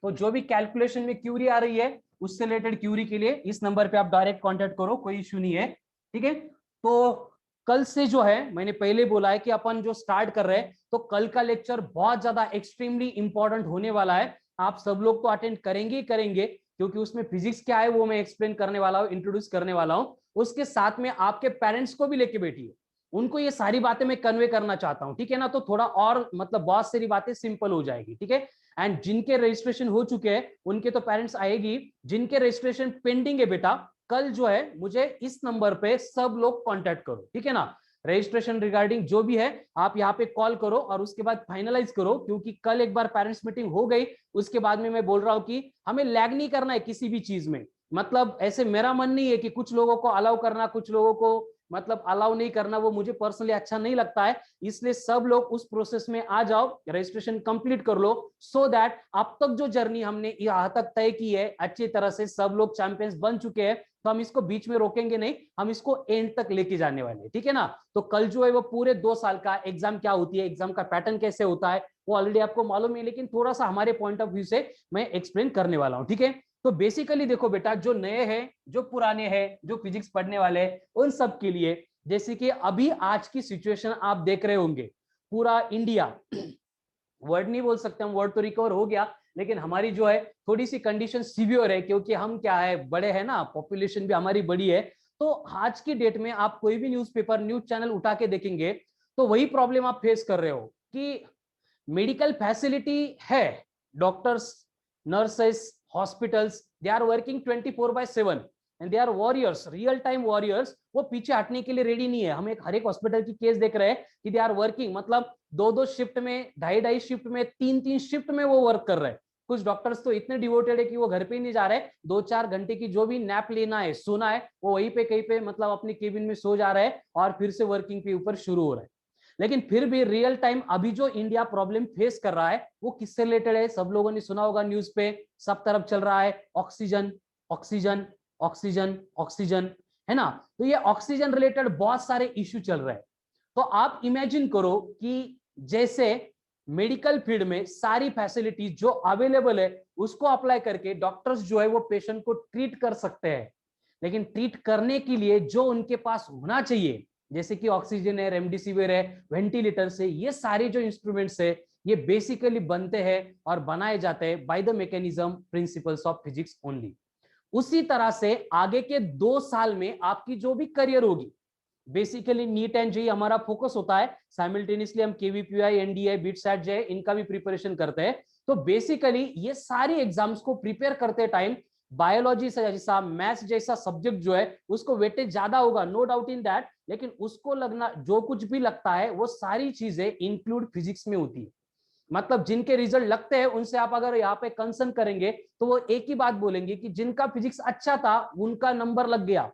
तो जो भी कैलकुलेशन में क्यूरी आ रही है, उससे रिलेटेड क्यूरी के लिए इस नंबर पे आप डायरेक्ट कांटेक्ट करो, कोई इश्यू नहीं है। ठीक है, तो कल से जो है मैंने पहले बोला है कि अपन जो स्टार्ट कर रहे हैं, तो कल का लेक्चर बहुत ज्यादा एक्सट्रीमली इंपॉर्टेंट होने वाला है। आप सब लोग तो अटेंड करेंगे ही करेंगे, क्योंकि उसमें फिजिक्स क्या है वो मैं एक्सप्लेन करने वाला हूँ, इंट्रोड्यूस करने वाला हूँ। उसके साथ में आपके पेरेंट्स को भी लेके बैठिए, उनको ये सारी बातें मैं कन्वे करना चाहता हूं। ठीक है ना, तो थोड़ा और मतलब बहुत सारी बातें सिंपल हो जाएगी। ठीक है, एंड जिनके रजिस्ट्रेशन हो चुके हैं उनके तो पेरेंट्स आएगी, जिनके रजिस्ट्रेशन पेंडिंग है बेटा, कल जो है मुझे इस नंबर पे सब लोग कांटेक्ट करो। ठीक है ना, रजिस्ट्रेशन रिगार्डिंग जो भी है आप यहाँ पे कॉल करो और उसके बाद फाइनलाइज करो, क्योंकि कल एक बार पेरेंट्स मीटिंग हो गई उसके बाद में मैं बोल रहा हूँ कि हमें लैग नहीं करना है किसी भी चीज में। मतलब ऐसे मेरा मन नहीं है कि कुछ लोगों को अलाउ करना, कुछ लोगों को मतलब अलाउ नहीं करना, वो मुझे पर्सनली अच्छा नहीं लगता है। इसलिए सब लोग उस प्रोसेस में आ जाओ, रजिस्ट्रेशन कंप्लीट कर लो, सो दैट अब तक जो जर्नी हमने यहाँ तक तय की है अच्छी तरह से, सब लोग चैंपियंस बन चुके हैं, तो हम इसको बीच में रोकेंगे नहीं, हम इसको एंड तक लेके जाने वाले हैं, ठीक है ना। तो कल जो है वो पूरे 2 साल का एग्जाम क्या होती है, एग्जाम का पैटर्न कैसे होता है, वो ऑलरेडी आपको मालूम है, लेकिन थोड़ा सा हमारे पॉइंट ऑफ व्यू से मैं एक्सप्लेन करने वाला हूं, ठीक है। तो बेसिकली देखो बेटा, जो नए हैं, जो पुराने हैं, जो फिजिक्स पढ़ने वाले हैं, उन सब के लिए, जैसे कि अभी आज की सिचुएशन आप देख रहे होंगे, पूरा इंडिया, वर्ड नहीं बोल सकते हम, वर्ड तो रिकवर हो गया, लेकिन हमारी जो है थोड़ी सी कंडीशन सीवियर है, क्योंकि हम क्या है, बड़े हैं ना, पॉपुलेशन भी हमारी बड़ी है। तो आज की डेट में आप कोई भी न्यूज़पेपर, न्यूज चैनल उठा के देखेंगे तो वही प्रॉब्लम आप फेस कर रहे हो कि मेडिकल फैसिलिटी है, doctors, nurses, hospitals, they are working 24/7 and they are warriors, real time warriors, वो पीछे हटने के लिए रेडी नहीं है। हम एक हर एक हॉस्पिटल की केस देख रहे हैं कि दे आर वर्किंग, मतलब 2-2 शिफ्ट में, 2.5-2.5 शिफ्ट में, 3-3 शिफ्ट में वो वर्क कर रहे हैं। कुछ डॉक्टर्स तो इतने डिवोटेड है कि वो घर पे ही नहीं जा रहे, 2-4 घंटे की जो भी नैप लेना है, सोना है, वो वहीं पे कहीं पे मतलब अपने केबिन में सो जा रहे हैं और फिर से वर्किंग पे ऊपर शुरू हो रहा है। लेकिन फिर भी रियल टाइम अभी जो इंडिया प्रॉब्लम फेस कर रहा है वो किससे रिलेटेड है, सब लोगों ने सुना होगा, न्यूज पे सब तरफ चल रहा है, ऑक्सीजन, ऑक्सीजन, ऑक्सीजन, ऑक्सीजन, है ना। तो ये ऑक्सीजन रिलेटेड बहुत सारे इश्यू चल रहे हैं। तो आप इमेजिन करो कि जैसे मेडिकल फील्ड में सारी फैसिलिटीज जो अवेलेबल है उसको अप्लाई करके डॉक्टर्स जो है वो पेशेंट को ट्रीट कर सकते हैं, लेकिन ट्रीट करने के लिए जो उनके पास होना चाहिए, जैसे कि ऑक्सीजन है, रेमडेसिविर है, वेंटिलेटर से, ये सारे जो इंस्ट्रूमेंट्स है, ये बेसिकली बनते हैं और बनाए जाते हैं by the mechanism principles of physics only. उसी तरह से आगे के 2 साल में आपकी जो भी करियर होगी, बेसिकली नीट एंड जेईई हमारा फोकस होता है, साइमल्टेनियसली हम केवीपीआई, एनडीए, बिटसैट जे इनका भी प्रिपरेशन करते हैं। तो बेसिकली ये सारी एग्जाम्स को प्रिपेयर करते टाइम बायोलॉजी से जैसा, मैथ्स जैसा सब्जेक्ट जो है उसको वेटेज ज्यादा होगा, नो डाउट इन दैट, लेकिन उसको लगना जो कुछ भी लगता है वो सारी चीजें इंक्लूड फिजिक्स में होती है। मतलब जिनके रिजल्ट लगते हैं उनसे आप अगर यहाँ पे कंसर्न करेंगे तो वो एक ही बात बोलेंगे कि जिनका फिजिक्स अच्छा था उनका नंबर लग गया,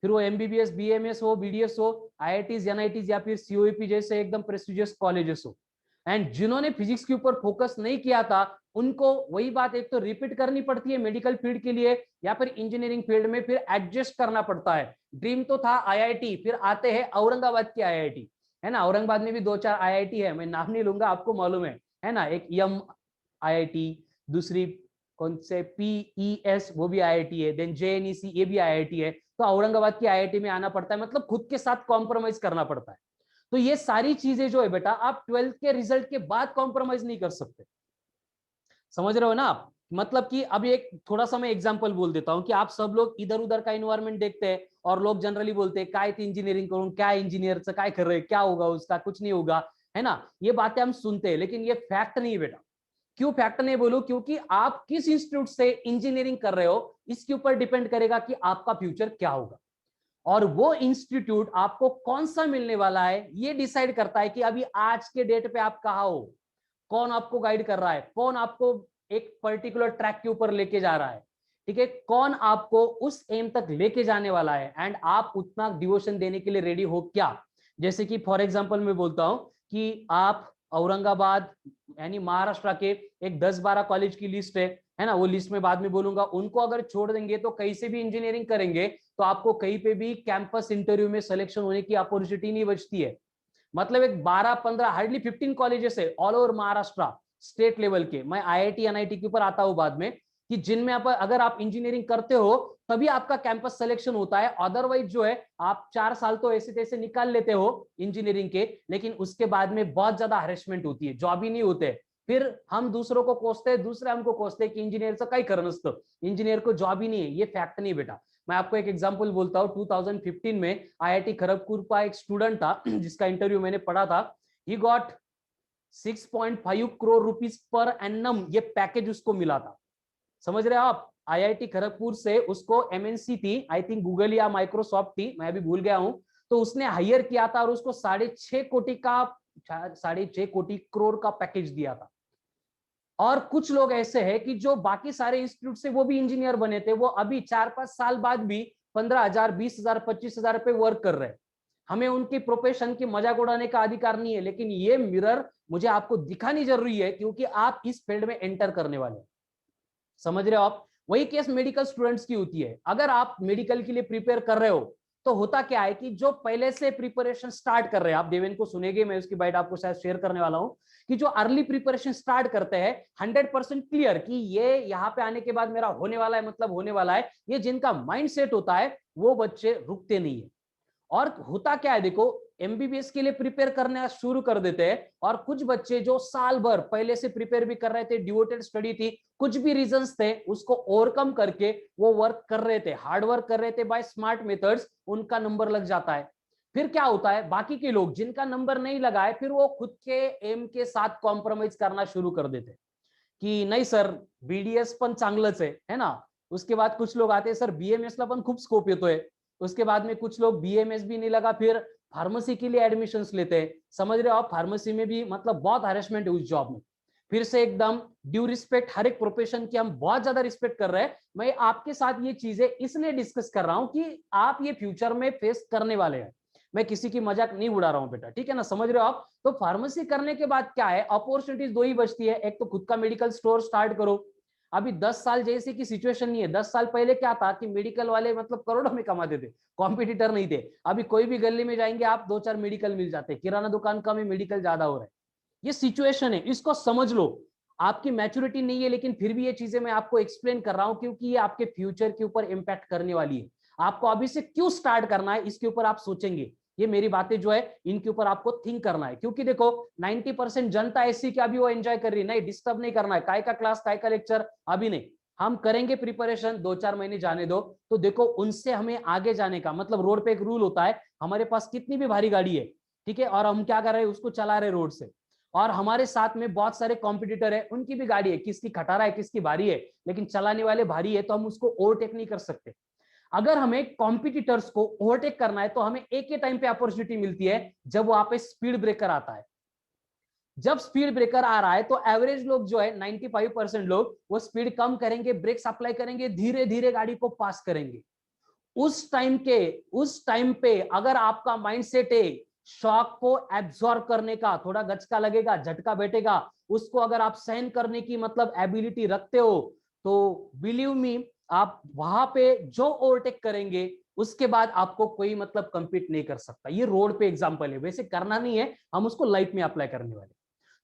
फिर वो एमबीबीएस, बीएमएस हो, बीडीएस हो, आईआईटीज, एनआईटीज या फिर सीओईपी जैसे एकदम प्रेस्टिजियस कॉलेजेस हो। एंड जिन्होंने फिजिक्स के ऊपर फोकस नहीं किया था उनको वही बात एक तो रिपीट करनी पड़ती है मेडिकल फील्ड के लिए, या फिर इंजीनियरिंग फील्ड में फिर एडजस्ट करना पड़ता है। ड्रीम तो था आईआईटी, फिर आते हैं औरंगाबाद की आईआईटी, है ना। औरंगाबाद में भी 2-4 आईआईटी है, मैं नाम नहीं लूंगा, आपको मालूम है ना। एक यम आईआईटी, दूसरी कौन से पीईएस, वो भी आईआईटी है, देन जेएनईसी, ये भी आईआईटी है। तो औरंगाबाद की आईआईटी में आना पड़ता है, मतलब खुद के साथ कॉम्प्रोमाइज करना पड़ता है। तो ये सारी चीजें जो है बेटा, आप 12th के रिजल्ट के बाद कॉम्प्रोमाइज नहीं कर सकते, समझ रहे हो ना आप। मतलब कि अब एक थोड़ा सा मैं एग्जांपल बोल देता हूं कि आप सब लोग इधर उधर का इन्वायरमेंट देखते हैं और लोग जनरली बोलते हैं काय इंजीनियरिंग करूं, क्या इंजीनियर से काय कर रहे हैं, क्या होगा उसका, कुछ नहीं होगा, है ना। ये बातें हम सुनते हैं, लेकिन ये फैक्ट नहीं है बेटा। क्यों फैक्ट नहीं बोलूं, क्योंकि आप किस इंस्टीट्यूट से इंजीनियरिंग कर रहे हो इसके ऊपर डिपेंड करेगा कि आपका फ्यूचर क्या होगा। और वो इंस्टीट्यूट आपको कौन सा मिलने वाला है ये डिसाइड करता है कि अभी आज के डेट पे आप कहाँ हो, कौन आपको गाइड कर रहा है, कौन आपको एक पर्टिकुलर ट्रैक के ऊपर लेके जा रहा है, ठीक है, कौन आपको उस एम तक लेके जाने वाला है, एंड आप उतना डिवोशन देने के लिए रेडी हो क्या। जैसे कि फॉर एग्जांपल मैं बोलता हूं कि आप औरंगाबाद यानी महाराष्ट्र के एक 10-12 कॉलेज की लिस्ट है ना, वो लिस्ट में बाद में बोलूंगा, उनको अगर छोड़ देंगे तो कहीं से भी इंजीनियरिंग करेंगे तो आपको कहीं पे भी कैंपस इंटरव्यू में सिलेक्शन होने की अपॉर्चुनिटी नहीं बचती है। मतलब एक 12-15 हार्डली 15 कॉलेजेस है all over Maharashtra state level के, मैं आईआईटी एनआईटी के ऊपर आता हूं बाद में, कि जिनमें आप अगर आप इंजीनियरिंग करते हो तभी आपका कैंपस सिलेक्शन होता है, अदरवाइज जो है आप 4 साल तो ऐसे तैसे निकाल लेते हो इंजीनियरिंग के, लेकिन उसके बाद में बहुत ज्यादा हरेसमेंट होती है, जॉब ही नहीं होते। फिर हम दूसरों को कोसते हैं, दूसरे हमको कोसते हैं कि इंजीनियर से कई कर नसतं, इंजीनियर को जॉब ही नहीं है। ये फैक्ट नहीं बेटा। मैं आपको एक एग्जांपल बोलता हूं, 2015 में आईआईटी खड़गपुर का एक स्टूडेंट था जिसका इंटरव्यू मैंने पढ़ा था, he got 6.5 crore rupees per annum, ये पैकेज उसको मिला था, समझ रहे हो आप। आईआईटी खड़गपुर से उसको एमएनसी थी, आई थिंक गूगल या माइक्रोसॉफ्ट थी, मैं भी भूल गया हूं, तो उसने हायर किया था और उसको 6.5 कोटि करोड़ का पैकेज दिया था। और कुछ लोग ऐसे हैं कि जो बाकी सारे इंस्टीट्यूट से वो भी इंजीनियर बने थे, वो अभी 4-5 साल बाद भी 15,000, 20,000, 25,000 पे वर्क कर रहे हैं। हमें उनकी प्रोफेशन की मजाक उड़ाने का अधिकार नहीं है, लेकिन ये मिरर मुझे आपको दिखानी जरूरी है क्योंकि आप इस फील्ड में एंटर करने वाले हैं। समझ रहे हो आप? वही केस मेडिकल स्टूडेंट्स की होती है। अगर आप मेडिकल के लिए प्रिपेयर कर रहे हो तो होता क्या है कि जो पहले से प्रिपरेशन स्टार्ट कर रहे हैं, आप देवेन को सुनेंगे, मैं उसकी बाइट आपको शायद शेयर करने वाला हूं, कि जो अर्ली प्रिपरेशन स्टार्ट करते हैं 100% क्लियर कि ये यहाँ पे आने के बाद मेरा होने वाला है, मतलब होने वाला है, ये जिनका माइंड सेट होता है वो बच्चे रुकते नहीं है। और होता क्या है देखो, एमबीबीएस के लिए प्रिपेयर करना शुरू कर देते हैं और कुछ बच्चे जो साल भर पहले से प्रिपेयर भी कर रहे थे, डिवोटेड स्टडी थी, कुछ भी रीजंस थे, उसको ओवरकम करके वो वर्क कर रहे थे, हार्ड वर्क कर रहे थे बाय स्मार्ट मेथड्स, उनका नंबर लग जाता है। फिर क्या होता है, बाकी के लोग जिनका नंबर नहीं लगा है, फिर वो खुद के एम के साथ कॉम्प्रोमाइज करना शुरू कर देते की नाही सर, बीडीएस पण चांगलंच है ना। उसके बाद कुछ लोग आते हैं, सर बीएमएस ला पण खूप स्कोप येतोय। उसके बाद में कुछ लोग बीएमएस भी नहीं लगा, फिर फार्मेसी के लिए एडमिशंस लेते हैं। समझ रहे हो आप? फार्मेसी में भी मतलब बहुत हैरेसमेंट है उस जॉब में। फिर से एकदम ड्यू रिस्पेक्ट, हर एक प्रोफेशन की हम बहुत ज्यादा रिस्पेक्ट कर रहे हैं। मैं आपके साथ ये चीजें इसलिए डिस्कस कर रहा हूं कि आप ये फ्यूचर में फेस करने वाले हैं। मैं किसी की मजाक नहीं उड़ा रहा हूं बेटा, ठीक है ना? समझ रहे हो आप? तो फार्मेसी करने के बाद क्या है, अपॉर्चुनिटीज दो ही बचती है। एक तो खुद का मेडिकल स्टोर स्टार्ट करो। अभी 10 साल जैसे की सिचुएशन नहीं है। 10 साल पहले क्या था कि मेडिकल वाले मतलब करोड़ों में कमाते थे, कॉम्पिटिटर नहीं थे। अभी कोई भी गली में जाएंगे आप, 2-4 मेडिकल मिल जाते हैं। किराना दुकान कम है, मेडिकल ज्यादा हो रहा है। ये सिचुएशन है, इसको समझ लो। आपकी मैच्योरिटी नहीं है, लेकिन फिर भी ये चीजें मैं आपको एक्सप्लेन कर रहा हूं क्योंकि ये आपके फ्यूचर के ऊपर इंपैक्ट करने वाली है। आपको अभी से क्यों स्टार्ट करना है, इसके ऊपर आप सोचेंगे। ये मेरी बातें जो है इनके ऊपर आपको थिंक करना है, क्योंकि देखो 90% जनता ऐसी कि अभी वो एंजॉय कर रही है, नहीं डिस्टर्ब नहीं करना है। काय का क्लास, काय का लेक्चर, अभी नहीं। हम करेंगे प्रिपरेशन, 2-4 महीने जाने दो। तो देखो उनसे हमें आगे जाने का मतलब, रोड पे एक रूल होता है, हमारे पास कितनी भी भारी गाड़ी है, ठीक है, और हम क्या कर रहे हैं, उसको चला रहे रोड से, और हमारे साथ में बहुत सारे कॉम्पिटिटर है, उनकी भी गाड़ी है, किसकी खटारा है, किसकी भारी है, लेकिन चलाने वाले भारी है, तो हम उसको ओवरटेक नहीं कर सकते। अगर हमें कॉम्पिटिटर्स को ओवरटेक करना है तो हमें एक ही टाइम पे अपॉर्चुनिटी मिलती है, जब वहां पे स्पीड ब्रेकर आता है। जब स्पीड ब्रेकर आ रहा है तो एवरेज लोग जो है 95% लोग वो स्पीड कम करेंगे, ब्रेक्स अप्लाई करेंगे, धीरे धीरे गाड़ी को पास करेंगे। उस टाइम पे अगर आपका माइंडसेट है शॉक को एब्जॉर्ब करने का, थोड़ा गचका लगेगा, झटका बैठेगा, उसको अगर आप सहन करने की मतलब एबिलिटी रखते हो, तो बिलीव मी, आप वहां पे जो ओवरटेक करेंगे उसके बाद आपको कोई मतलब कंपीट नहीं कर सकता। ये रोड पे एग्जांपल है, वैसे करना नहीं है, हम उसको लाइफ में अप्लाई करने वाले।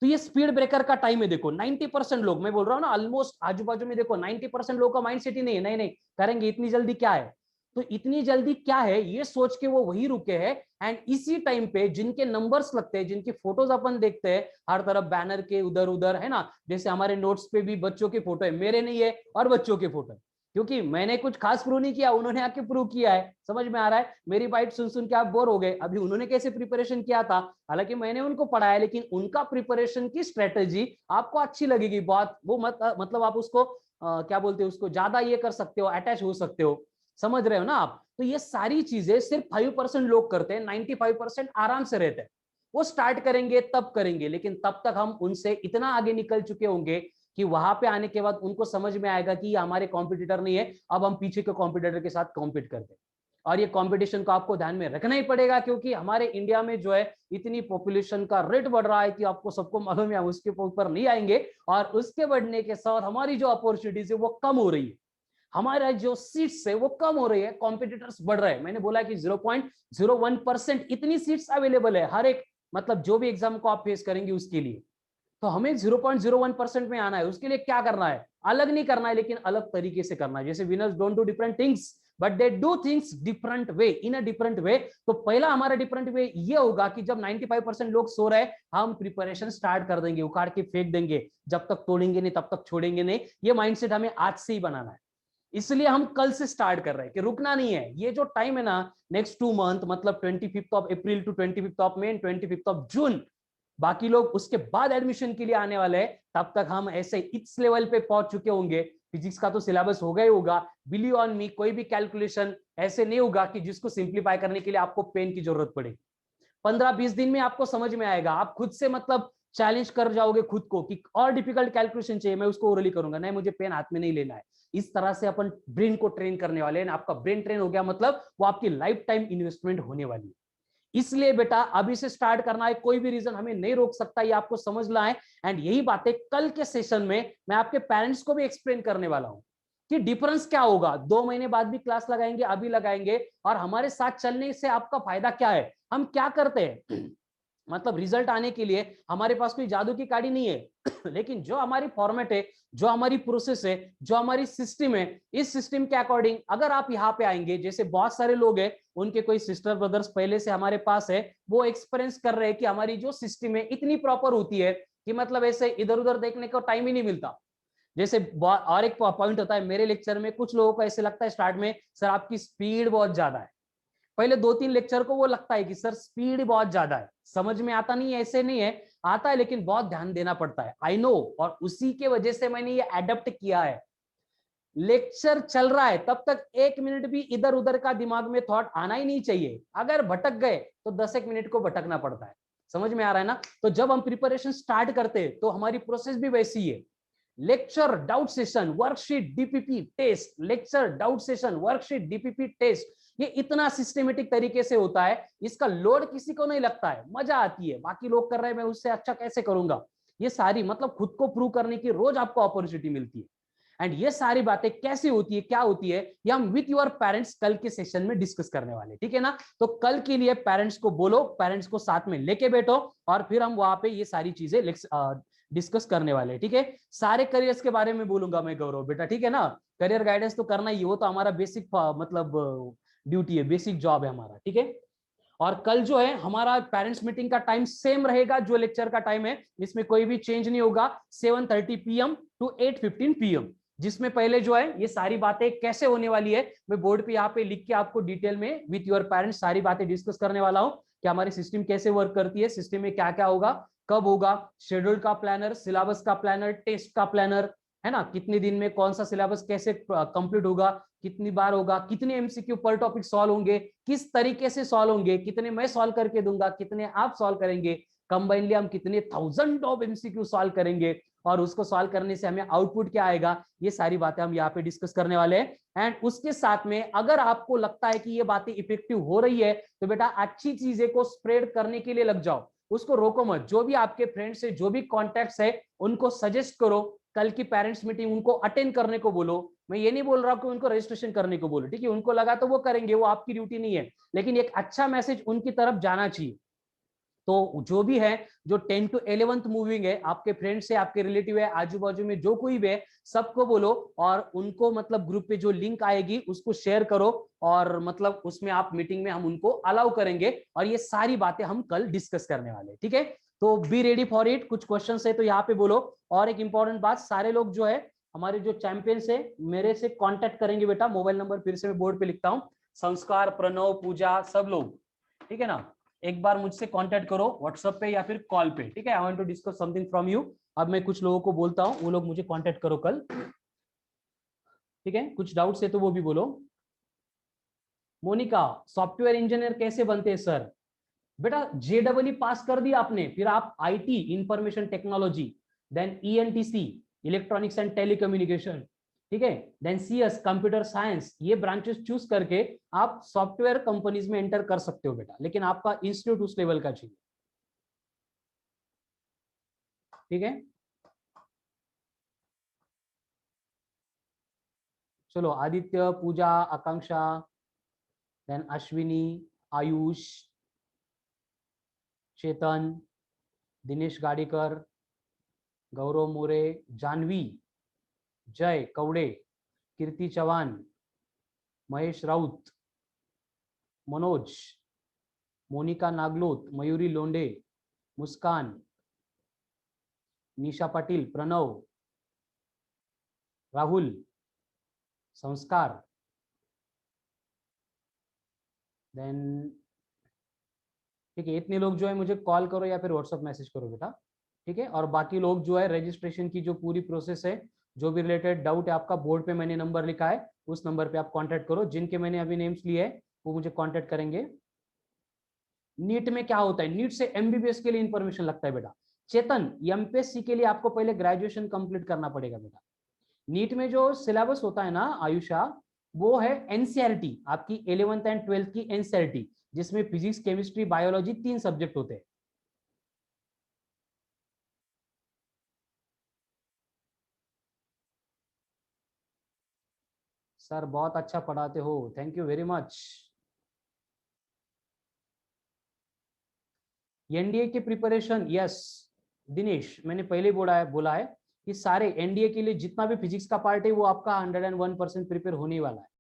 तो ये स्पीड ब्रेकर का टाइम है। देखो 90% लोग, मैं बोल रहा हूं ना, ऑलमोस्ट आजू बाजू में देखो 90% लोगों का माइंडसेट ही नहीं है, नहीं नहीं करेंगे, इतनी जल्दी क्या है। तो इतनी जल्दी क्या है ये सोच के वो वही रुके हैं। एंड इसी टाइम पे जिनके नंबर्स लगते हैं, जिनकी फोटोज अपन देखते हैं हर तरफ बैनर के उधर उधर, है ना, जैसे हमारे नोट्स पे भी बच्चों के फोटो है, मेरे नहीं है और बच्चों के फोटो है, क्योंकि मैंने कुछ खास प्रूव नहीं किया, उन्होंने आके प्रूव किया है। समझ में आ रहा है? मेरी बाइट सुन सुन के आप बोर हो गए, अभी उन्होंने कैसे प्रिपरेशन किया था, हालांकि मैंने उनको पढ़ाया, लेकिन उनका प्रिपरेशन की स्ट्रेटेजी आपको अच्छी लगेगी बहुत। वो मतलब आप उसको क्या बोलते हैं, उसको ज्यादा ये कर सकते हो, अटैच हो सकते हो। समझ रहे हो ना आप? तो ये सारी चीजें सिर्फ 5% लोग करते हैं, 95% आराम से रहते हैं। वो स्टार्ट करेंगे तब करेंगे, लेकिन तब तक हम उनसे इतना आगे निकल चुके होंगे कि वहां पे आने के बाद उनको समझ में आएगा कि ये हमारे कॉम्पिटिटर नहीं है, अब हम पीछे के कॉम्पिटिटर के साथ कॉम्पीट करते हैं। और ये कंपटीशन को आपको ध्यान में रखना ही पड़ेगा, क्योंकि हमारे इंडिया में जो है इतनी पॉपुलेशन का रेट बढ़ रहा है कि आपको सबको मालूम है, हम उसके ऊपर नहीं आएंगे। और उसके बढ़ने के साथ हमारी जो अपॉर्चुनिटीज है वो कम हो रही है, हमारा जो सीट्स है वो कम हो रही है, कॉम्पिटिटर्स बढ़ रहे हैं। मैंने बोला कि 0.01% इतनी सीट्स अवेलेबल है हर एक, मतलब जो भी एग्जाम को आप फेस करेंगे उसके लिए। तो हमें 0.01% में आना है। उसके लिए क्या करना है, अलग नहीं करना है, लेकिन अलग तरीके से करना है। जैसे winners don't do different things but they do things different way, in a different way. तो पहला हमारा डिफरेंट वे ये होगा कि जब 95% लोग सो रहे हैं, हम प्रिपरेशन स्टार्ट कर देंगे, उखाड़ के फेंक देंगे, जब तक तोड़ेंगे नहीं तब तक छोड़ेंगे नहीं। ये माइंडसेट हमें आज से ही बनाना है। इसलिए हम कल से स्टार्ट कर रहे हैं कि रुकना नहीं है। ये जो टाइम है ना, नेक्स्ट 2 मंथ, मतलब 25 अप्रैल टू 25 मई, 25 जून, बाकी लोग उसके बाद एडमिशन के लिए आने वाले हैं। तब तक हम ऐसे इस लेवल पे पहुंच चुके होंगे फिजिक्स का तो सिलेबस होगा ही होगा। बिलीव ऑन मी, कोई भी कैलकुलेशन ऐसे नहीं होगा कि जिसको सिंप्लीफाई करने के लिए आपको पेन की जरूरत पड़े। 15-20 दिन में आपको समझ में आएगा। आप खुद से मतलब चैलेंज कर जाओगे खुद को कि और डिफिकल्ट कैलकुलेशन चाहिए, मैं उसको ओरली करूंगा, नहीं मुझे पेन हाथ में नहीं लेना है। इस तरह से अपन ब्रेन को ट्रेन करने वाले हैं। आपका ब्रेन ट्रेन हो गया मतलब वो आपकी लाइफ टाइम इन्वेस्टमेंट होने वाली है। इसलिए बेटा अभी से स्टार्ट करना है, कोई भी रीजन हमें नहीं रोक सकता, ये आपको समझना है। एंड यही बातें कल के सेशन में मैं आपके पेरेंट्स को भी एक्सप्लेन करने वाला हूं कि डिफरेंस क्या होगा। 2 महीने बाद भी क्लास लगाएंगे, अभी लगाएंगे, और हमारे साथ चलने से आपका फायदा क्या है, हम क्या करते हैं। मतलब रिजल्ट आने के लिए हमारे पास कोई जादू की काड़ी नहीं है लेकिन जो हमारी फॉर्मेट है, जो हमारी प्रोसेस है, जो हमारी सिस्टम है, इस सिस्टम के अकॉर्डिंग अगर आप यहाँ पे आएंगे, जैसे बहुत सारे लोग हैं उनके कोई सिस्टर ब्रदर्स पहले से हमारे पास है, वो एक्सपीरियंस कर रहे हैं कि हमारी जो सिस्टम है इतनी प्रॉपर होती है कि मतलब ऐसे इधर उधर देखने को टाइम ही नहीं मिलता। जैसे और एक पॉइंट होता है मेरे लेक्चर में, कुछ लोगों को ऐसे लगता है स्टार्ट में सर आपकी स्पीड बहुत ज्यादा है। पहले 2-3 लेक्चर को वो लगता है कि सर स्पीड बहुत ज्यादा है, समझ में आता नहीं है, ऐसे नहीं है, आता है लेकिन बहुत ध्यान देना पड़ता है, आई नो। और उसी के वजह से मैंने ये एडप्ट किया है। लेक्चर चल रहा है तब तक 1 मिनट भी इधर उधर का दिमाग में थॉट आना ही नहीं चाहिए। अगर भटक गए तो 10 मिनट को भटकना पड़ता है। समझ में आ रहा है ना। तो जब हम प्रिपरेशन स्टार्ट करते हैं तो हमारी प्रोसेस भी वैसी है। Lecture, doubt session, worksheet, DPP, test, lecture, doubt session, worksheet, DPP, test, ये इतना सिस्टमेटिक तरीके से होता है। इसका लोड किसी को नहीं लगता है, मजा आती है, बाकी लोग कर रहे हैं मैं उससे अच्छा कैसे करूंगा। ये सारी मतलब खुद को प्रूव करने की रोज आपको अपॉर्चुनिटी मिलती है। एंड ये सारी बातें कैसे होती है, क्या होती है, ये हम विथ योर पेरेंट्स कल के सेशन में डिस्कस करने वाले, ठीक है ना। तो कल के लिए पेरेंट्स को बोलो, पेरेंट्स को साथ में लेके बैठो, और फिर हम वहां पे ये सारी चीजें डिस्कस करने वाले, ठीक है। सारे करियर्स के बारे में बोलूंगा मैं गौरव बेटा, ठीक है ना। करियर गाइडेंस तो करना ही, वो तो हमारा बेसिक मतलब ड्यूटी है, बेसिक जॉब है हमारा, ठीक है। और कल जो है हमारा पेरेंट्स मीटिंग का टाइम सेम रहेगा जो लेक्चर का टाइम है, इसमें कोई भी चेंज नहीं होगा। 7:30 PM टू 8:15 PM, जिसमें पहले जो है ये सारी बातें कैसे होने वाली है मैं बोर्ड पे यहाँ पे लिख के आपको डिटेल में विथ योर पेरेंट्स सारी बातें डिस्कस करने वाला हूँ कि हमारी सिस्टम कैसे वर्क करती है, सिस्टम में क्या क्या होगा, कब होगा, शेड्यूल का प्लानर, सिलेबस का प्लानर, टेस्ट का प्लानर, है ना, कितने दिन में कौन सा सिलेबस कैसे कंप्लीट होगा, कितनी बार होगा, कितने एमसीक्यू पर टॉपिक सॉल्व होंगे, किस तरीके से सॉल्व होंगे, कितने मैं सॉल्व करके दूंगा, कितने आप सॉल्व करेंगे, कंबाइनली हम कितने 1000 ऑफ एमसीक्यू सॉल्व करेंगे, और उसको सॉल्व करने से हमें आउटपुट क्या आएगा, ये सारी बातें हम यहाँ पे डिस्कस करने वाले हैं। एंड उसके साथ में अगर आपको लगता है कि ये बातें इफेक्टिव हो रही है तो बेटा अच्छी चीजें को स्प्रेड करने के लिए लग जाओ, उसको रोको मत। जो भी आपके फ्रेंड्स है, जो भी कॉन्टेक्ट्स है, उनको सजेस्ट करो, कल की पेरेंट्स मीटिंग उनको अटेंड करने को बोलो। मैं ये नहीं बोल रहा कि उनको रजिस्ट्रेशन करने को बोलो, ठीक है, उनको लगा तो वो करेंगे, वो आपकी ड्यूटी नहीं है, लेकिन एक अच्छा मैसेज उनकी तरफ जाना चाहिए। तो जो भी है, जो 10 to 11th मूविंग है, आपके फ्रेंड्स है, आपके रिलेटिव है, आजू बाजू में जो कोई भी है, सबको बोलो, और उनको मतलब ग्रुप पे जो लिंक आएगी उसको शेयर करो, और मतलब उसमें आप मीटिंग में हम उनको अलाउ करेंगे, और ये सारी बातें हम कल डिस्कस करने वाले, ठीक है। तो बी रेडी फॉर इट। कुछ क्वेश्चन है तो यहाँ पे बोलो। और एक इंपॉर्टेंट बात, सारे लोग जो है हमारे जो चैंपियंस है मेरे से कांटेक्ट करेंगे बेटा। मोबाइल नंबर फिर से मैं बोर्ड पे लिखता हूँ, संस्कार, प्रणव, पूजा, सब लोग, ठीक है ना। एक बार मुझसे कांटेक्ट करो व्हाट्सएप पे या फिर कॉल पे, ठीक है। I want to discuss something from you. अब मैं कुछ लोगों को बोलता हूँ, वो लोग मुझे कांटेक्ट करो कल, ठीक है। कुछ डाउट्स है तो वो भी बोलो। मोनिका, सॉफ्टवेयर इंजीनियर कैसे बनते हैं सर? बेटा JEE पास कर दिया आपने, फिर आप IT, information technology, then ENTC, electronics and telecommunication, ठीक है, देन CS, कंप्यूटर साइंस, ये ब्रांचेस चूज करके आप सॉफ्टवेयर कंपनीज में एंटर कर सकते हो बेटा, लेकिन आपका इंस्टीट्यूट उस लेवल का चाहिए, ठीक है। चलो, आदित्य, पूजा, आकांक्षा, देन अश्विनी, आयुष, चेतन, दिनेश गाड़ीकर, गौरव मोरे, जानवी, जय कवड़े, कीर्ति चौहान, महेश राउत, मनोज, मोनिका नागलोत, मयूरी लोंडे, मुस्कान, निशा पाटिल, प्रणव, राहुल, संस्कार, देन ठीक है। इतने लोग जो है मुझे कॉल करो या फिर व्हाट्सएप मैसेज करो बेटा, ठीक है। और बाकी लोग जो है रजिस्ट्रेशन की जो पूरी प्रोसेस है जो भी रिलेटेड डाउट है आपका, बोर्ड पे मैंने नंबर लिखा है, उस नंबर पे आप कांटेक्ट करो। जिनके मैंने अभी नेम्स लिए है वो मुझे कांटेक्ट करेंगे। नीट में क्या होता है, नीट से एमबीबीएस के लिए इंफॉर्मेशन लगता है बेटा। चेतन, एमपीएससी के लिए आपको पहले ग्रेजुएशन कंप्लीट करना पड़ेगा बेटा। नीट में जो सिलेबस होता है ना आयुषा, वो है एनसीईआरटी, आपकी 11th एंड 12th की एनसीईआरटी, जिसमें फिजिक्स, केमिस्ट्री, बायोलॉजी 3 सब्जेक्ट होते हैं। सर बहुत अच्छा पढ़ाते हो, thank you very much. NDA की प्रिपरेशन, यस दिनेश, मैंने पहले बोला है कि सारे एनडीए के लिए जितना भी फिजिक्स का पार्ट है वो आपका 101% प्रिपेयर होने वाला है।